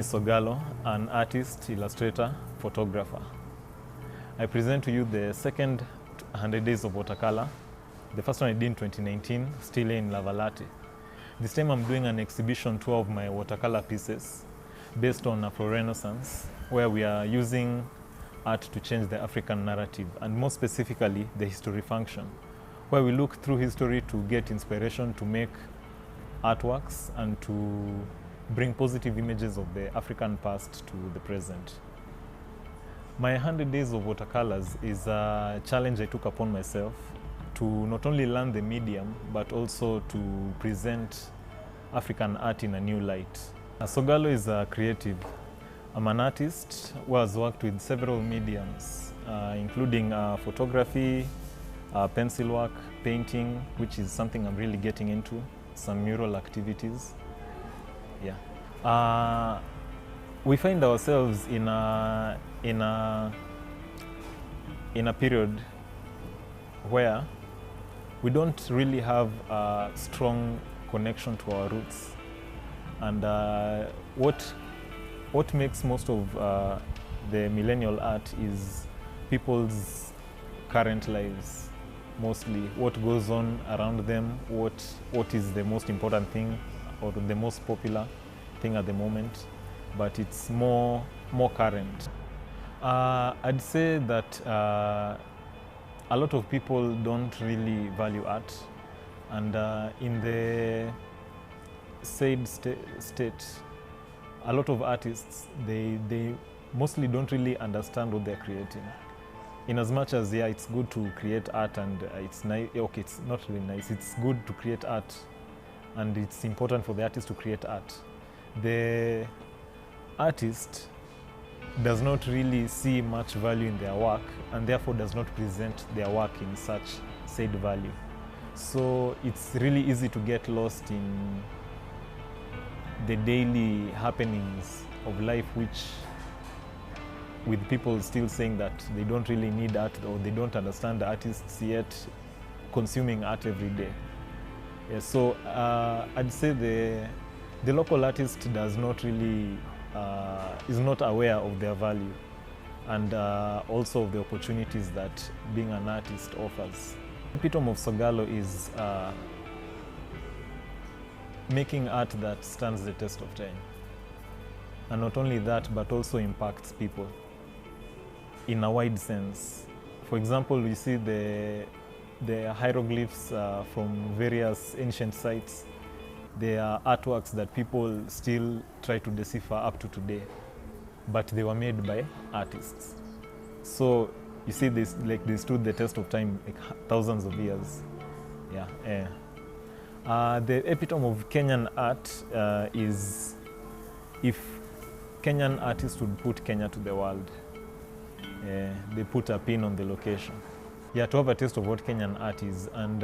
is Sogalo, an artist, illustrator, photographer. I present to you the second 100 Days of Watercolor. The first one I did in 2019, still in Lavalate. This time I'm doing an exhibition tour of my watercolor pieces based on Afro-Renaissance, where we are using art to change the African narrative, and more specifically, the history function, where we look through history to get inspiration to make artworks and to bring positive images of the African past to the present. My 100 Days of Watercolors is a challenge I took upon myself to not only learn the medium, but also to present African art in a new light. Sogalo is a creative. I'm an artist who has worked with several mediums, including photography, pencil work, painting, which is something I'm really getting into, some mural activities. Yeah. We find ourselves in a period where we don't really have a strong connection to our roots, and what makes most of the millennial art is people's current lives, mostly what goes on around them, what is the most important thing or the most popular thing at the moment, but it's more current. I'd say that a lot of people don't really value art, and in the said state, a lot of artists, they mostly don't really understand what they're creating. In as much as, yeah, it's good to create art, and it's nice, okay, it's not really nice, it's good to create art, and it's important for the artist to create art. The artist does not really see much value in their work, and therefore does not present their work in such said value. So it's really easy to get lost in the daily happenings of life, which with people still saying that they don't really need art, or they don't understand the artists yet consuming art every day. Yeah, so I'd say the local artist does not really is not aware of their value, and also of the opportunities that being an artist offers. The epitome of Sogalo is making art that stands the test of time. And not only that, but also impacts people in a wide sense. For example, we see the hieroglyphs from various ancient sites. They are artworks that people still try to decipher up to today, but they were made by artists. So you see, this, like, they stood the test of time, like thousands of years. Yeah. The epitome of Kenyan art is if Kenyan artists would put Kenya to the world. They put a pin on the location. Yeah, to have a taste of what Kenyan art is, and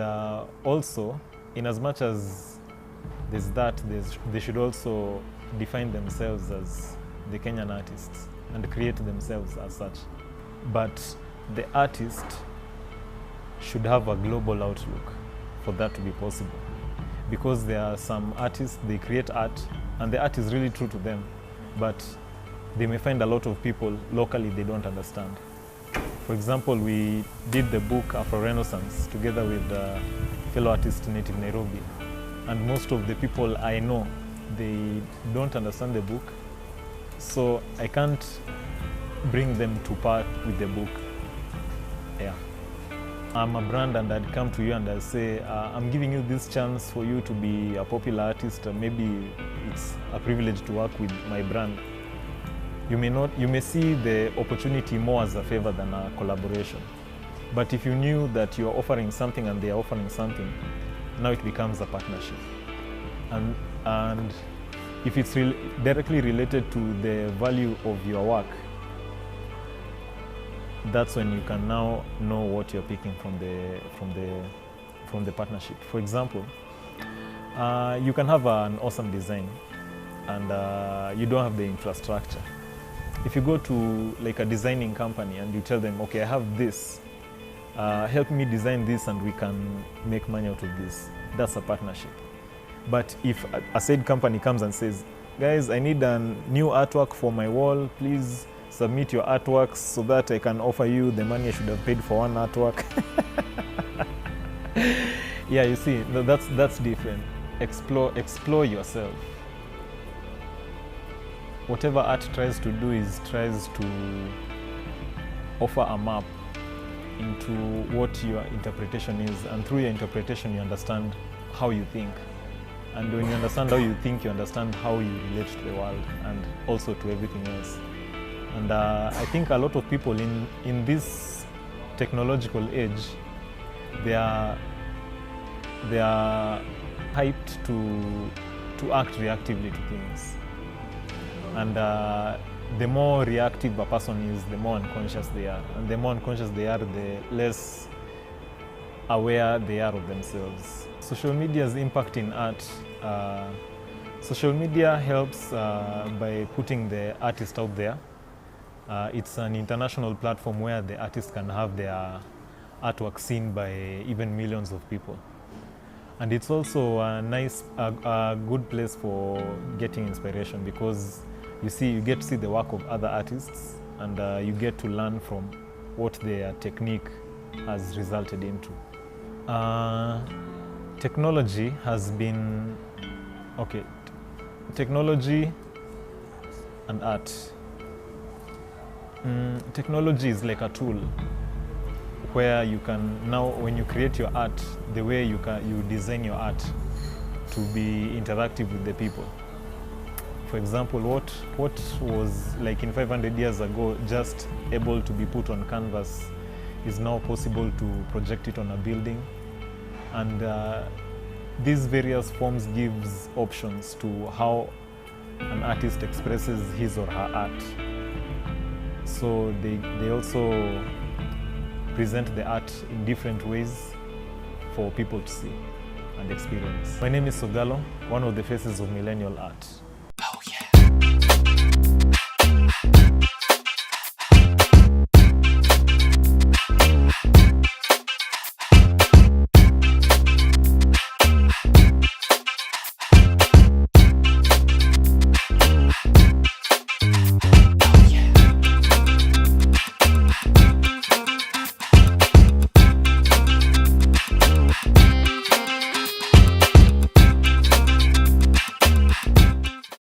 also, in as much as there's that, they should also define themselves as the Kenyan artists and create themselves as such. But the artist should have a global outlook for that to be possible. Because there are some artists, they create art, and the art is really true to them, but they may find a lot of people locally they don't understand. For example, we did the book Afro-Renaissance together with fellow artist native Nairobi. And most of the people I know, they don't understand the book, so I can't bring them to part with the book. Yeah. I'm a brand, and I'd come to you and I'd say, I'm giving you this chance for you to be a popular artist, and maybe it's a privilege to work with my brand. You may see the opportunity more as a favor than a collaboration. But if you knew that you're offering something and they are offering something, now it becomes a partnership. And if it's directly related to the value of your work, that's when you can now know what you're picking from the partnership. For example, you can have an awesome design, and you don't have the infrastructure. If you go to like a designing company and you tell them, okay, I have this, help me design this and we can make money out of this, that's a partnership. But if a said company comes and says, guys, I need a new artwork for my wall. Please submit your artworks so that I can offer you the money I should have paid for one artwork. Yeah, you see, that's different. Explore yourself. Whatever art tries to do is tries to offer a map into what your interpretation is, and through your interpretation you understand how you think. And when you understand how you think, you understand how you relate to the world and also to everything else. And I think a lot of people in this technological age, they are hyped to act reactively to things. And the more reactive a person is, the more unconscious they are. And the more unconscious they are, the less aware they are of themselves. Social media's impact in art. Social media helps by putting the artist out there. It's an international platform where the artist can have their artwork seen by even millions of people. And it's also a good place for getting inspiration, because you get to see the work of other artists, and you get to learn from what their technique has resulted into. Technology has been, technology and art. Technology is like a tool where you can now, when you create your art, the way you design your art to be interactive with the people. For example, what was like in 500 years ago just able to be put on canvas is now possible to project it on a building. And these various forms gives options to how an artist expresses his or her art. So they also present the art in different ways for people to see and experience. My name is Sogalo, one of the faces of Millennial Art.